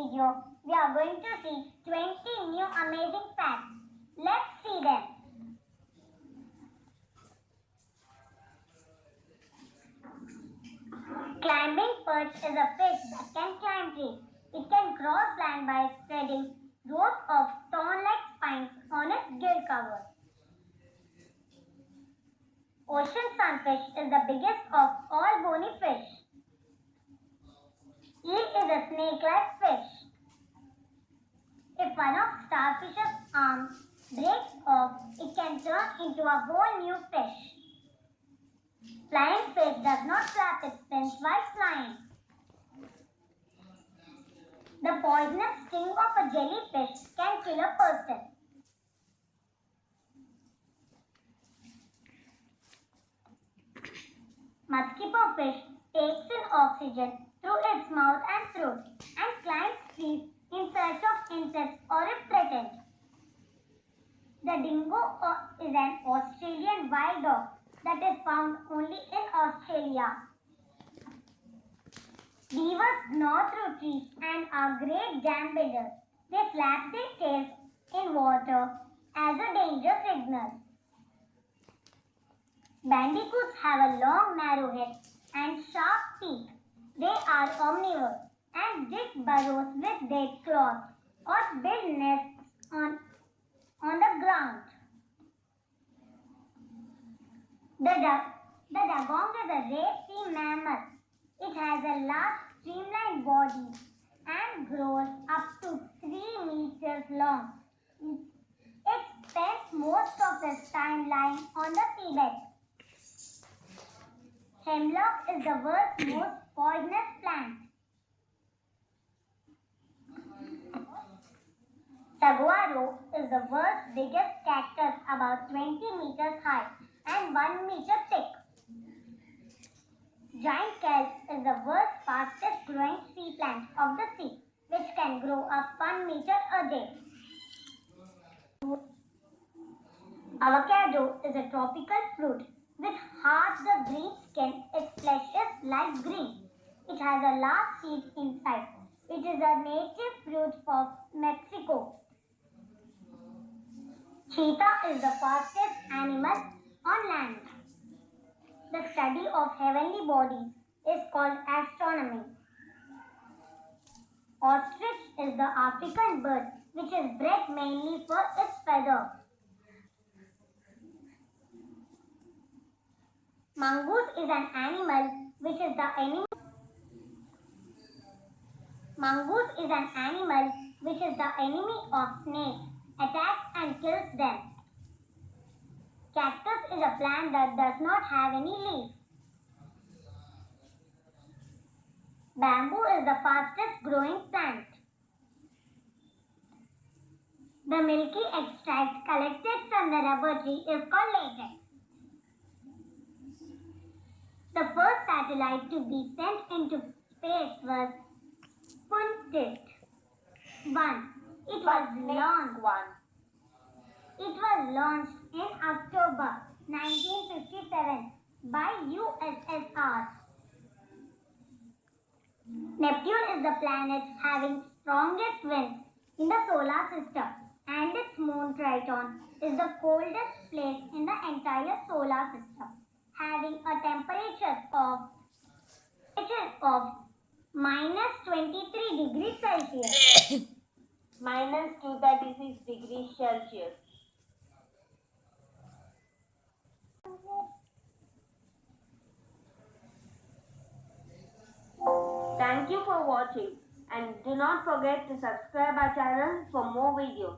video, we are going to see 20 new amazing facts. Let's see them. Climbing perch is a fish that can climb trees. It can cross land by spreading rows of thorn-like spines on its gill cover. Ocean sunfish is the biggest of all bony fish. Eel is a snake-like fish. If one of starfish's arms breaks off, it can turn into a whole new fish. Flying fish does not flap its fins while flying. The poisonous sting of a jellyfish can kill a person. Mosquito fish takes in oxygen through its mouth and throat and climbs trees in search of insects or if threatened. The dingo is an Australian wild dog that is found only in Australia. Beavers gnaw through trees and are great dam builders. They flap their tails in water as a danger signal. Bandicoots have a long narrow head and sharp teeth. They are omnivores and dig burrows with their claws or build nests on the ground. The dugong is a rare sea mammal. It has a large streamlined body and grows up to 3 meters long. It spends most of its time lying on the seabed. Hemlock is the world's most poisonous plant. Saguaro is the world's biggest cactus, about 20 meters high and 1 meter thick. Giant kelp is the world's fastest growing sea plant of the sea, which can grow up 1 meter a day. Avocado is a tropical fruit with hard green skin. Its flesh is light green. It has a large seed inside. It is a native fruit of Mexico. Cheetah is the fastest animal on land. The study of heavenly bodies is called astronomy. Ostrich is the African bird which is bred mainly for its feathers. Mongoose is an animal which is the enemy. Mongoose is an animal which is the enemy of snakes, attacks and kills them. Cactus is a plant that does not have any leaves. Bamboo is the fastest growing plant. The milky extract collected from the rubber tree is called latex. The first satellite to be sent into space was Sputnik 1. It was launched in October 1957 by USSR. Neptune is the planet having strongest winds in the solar system, and its moon Triton is the coldest place in the entire solar system, having a temperature of minus 23 degrees Celsius. minus 236 degrees Celsius. Thank you for watching and do not forget to subscribe our channel for more videos.